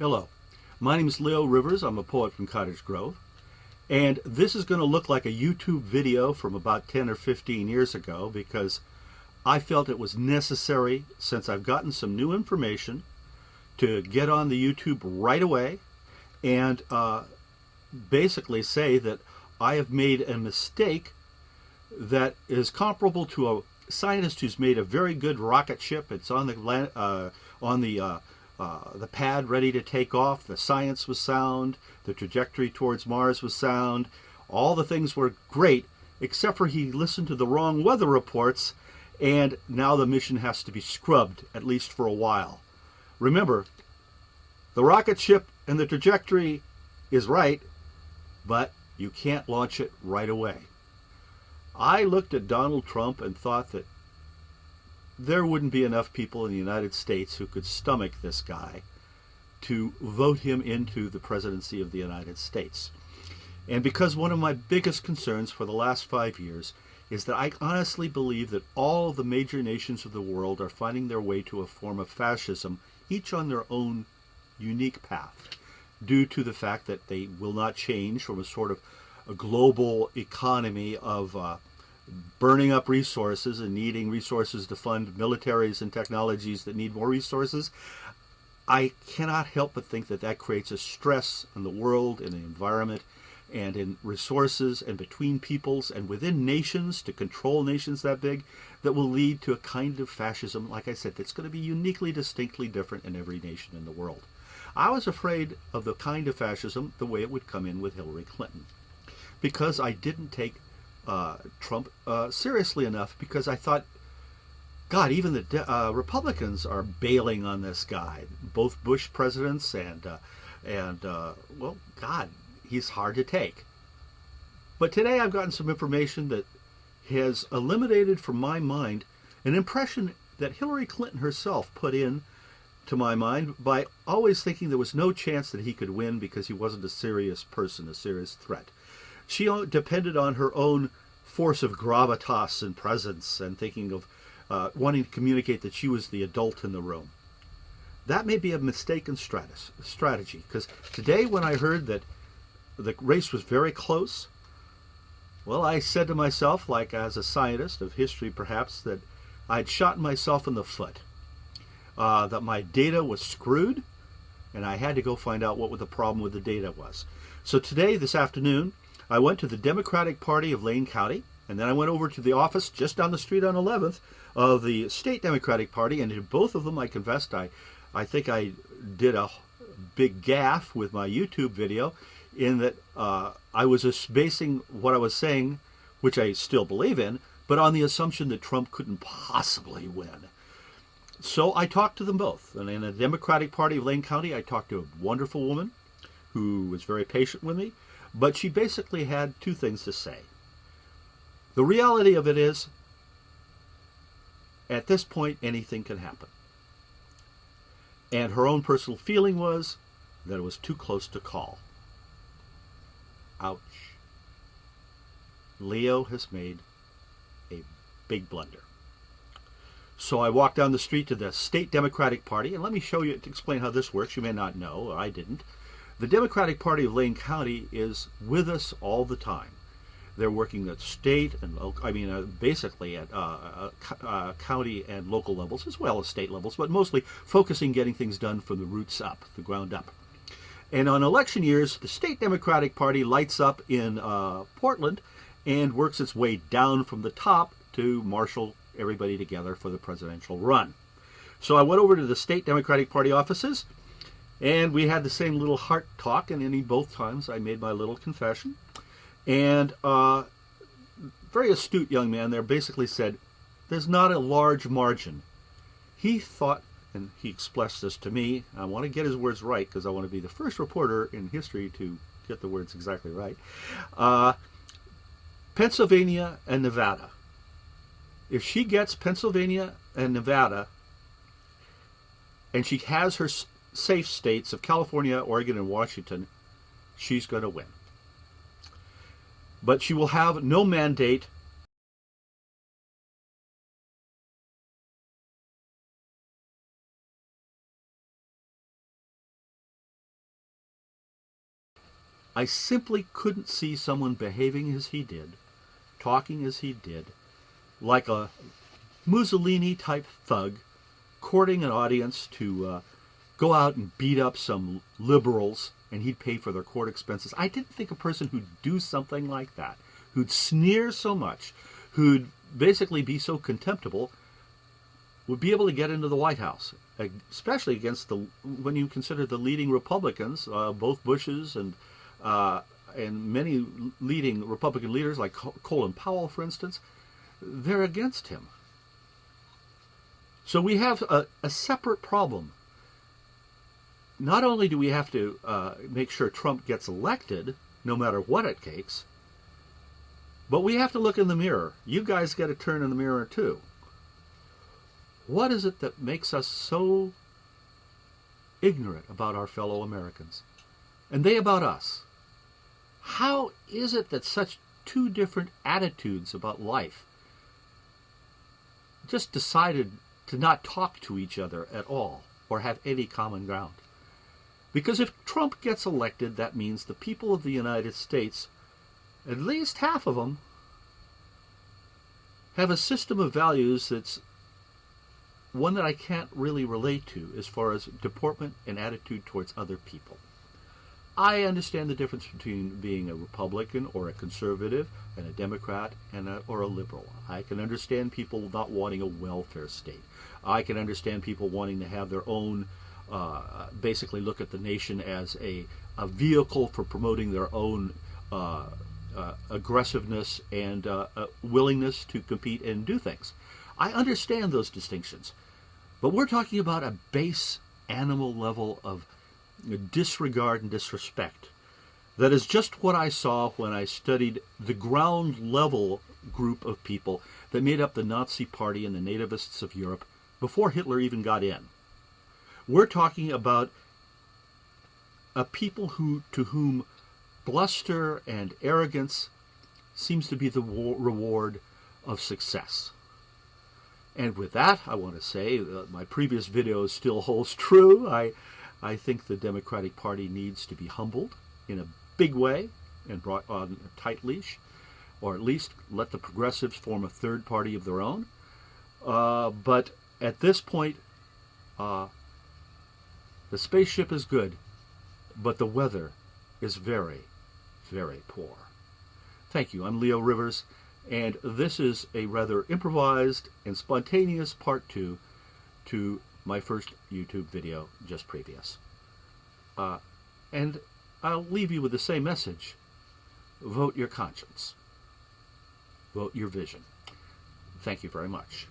Hello, my name is Leo Rivers. I'm a poet from Cottage Grove, and this is going to look like a YouTube video from about 10 or 15 years ago because I felt it was necessary, since I've gotten some new information, to get on the YouTube right away and basically say that I have made a mistake that is comparable to a scientist who's made a very good rocket ship. It's on the pad ready to take off. The science was sound. The trajectory towards Mars was sound. All the things were great, except for he listened to the wrong weather reports, and now the mission has to be scrubbed, at least for a while. Remember, the rocket ship and the trajectory is right, but you can't launch it right away. I looked at Donald Trump and thought that there wouldn't be enough people in the United States who could stomach this guy to vote him into the presidency of the United States. And because one of my biggest concerns for the last 5 years is that I honestly believe that all of the major nations of the world are finding their way to a form of fascism, each on their own unique path, due to the fact that they will not change from a sort of a global economy of burning up resources and needing resources to fund militaries and technologies that need more resources. I cannot help but think that that creates a stress in the world, in the environment, and in resources, and between peoples and within nations, to control nations that big, that will lead to a kind of fascism, like I said, that's going to be uniquely, distinctly different in every nation in the world. I was afraid of the kind of fascism the way it would come in with Hillary Clinton, because I didn't take Trump seriously enough, because I thought, God, even the Republicans are bailing on this guy. Both Bush presidents and well, God, he's hard to take. But today I've gotten some information that has eliminated from my mind an impression that Hillary Clinton herself put in to my mind by always thinking there was no chance that he could win because he wasn't a serious person, a serious threat. She depended on her own force of gravitas and presence, and thinking of wanting to communicate that she was the adult in the room. That may be a mistaken strategy, because today when I heard that the race was very close, well, I said to myself, like as a scientist of history perhaps, that I'd shot myself in the foot, that my data was screwed, and I had to go find out what the problem with the data was. So today, this afternoon, I went to the Democratic Party of Lane County, and then I went over to the office just down the street on 11th of the State Democratic Party, and in both of them I confessed I think I did a big gaffe with my YouTube video, in that I was just basing what I was saying, which I still believe in, but on the assumption that Trump couldn't possibly win. So I talked to them both, and in the Democratic Party of Lane County, I talked to a wonderful woman who was very patient with me. But she basically had two things to say. The reality of it is, at this point, anything can happen. And her own personal feeling was that it was too close to call. Ouch. Leo has made a big blunder. So I walked down the street to the State Democratic Party, and let me show you, to explain how this works. You may not know, or I didn't. The Democratic Party of Lane County is with us all the time. They're working at state and basically at county and local levels, as well as state levels, but mostly focusing getting things done from the roots up, the ground up. And on election years, the State Democratic Party lights up in Portland and works its way down from the top to marshal everybody together for the presidential run. So I went over to the State Democratic Party offices, and we had the same little heart talk, and in both times I made my little confession. And very astute young man there basically said, there's not a large margin. He thought, and he expressed this to me, I want to get his words right because I want to be the first reporter in history to get the words exactly right, Pennsylvania and Nevada. If she gets Pennsylvania and Nevada, and she has her safe states of California, Oregon, and Washington, she's going to win. But she will have no mandate I simply couldn't see someone behaving as he did, talking as he did, like a Mussolini-type thug, courting an audience to go out and beat up some liberals, and he'd pay for their court expenses. I didn't think a person who'd do something like that, who'd sneer so much, who'd basically be so contemptible, would be able to get into the White House, especially against when you consider the leading Republicans, both Bushes and many leading Republican leaders like Colin Powell, for instance, they're against him. So we have a separate problem. Not only do we have to make sure Trump gets elected, no matter what it takes, but we have to look in the mirror. You guys got to turn in the mirror too. What is it that makes us so ignorant about our fellow Americans? And they about us? How is it that such two different attitudes about life just decided to not talk to each other at all or have any common ground? Because if Trump gets elected, that means the people of the United States, at least half of them, have a system of values that's one that I can't really relate to as far as deportment and attitude towards other people. I understand the difference between being a Republican or a conservative and a Democrat or a liberal. I can understand people not wanting a welfare state. I can understand people wanting to have their own, basically look at the nation as a vehicle for promoting their own aggressiveness and willingness to compete and do things. I understand those distinctions. But we're talking about a base animal level of disregard and disrespect. That is just what I saw when I studied the ground level group of people that made up the Nazi Party and the nativists of Europe before Hitler even got in. We're talking about a people to whom bluster and arrogance seems to be the reward of success. And with that, I want to say my previous video still holds true. I think the Democratic Party needs to be humbled in a big way and brought on a tight leash, or at least let the progressives form a third party of their own. But at this point, the spaceship is good, but the weather is very, very poor. Thank you. I'm Leo Rivers, and this is a rather improvised and spontaneous part 2 to my first YouTube video just previous. And I'll leave you with the same message. Vote your conscience. Vote your vision. Thank you very much.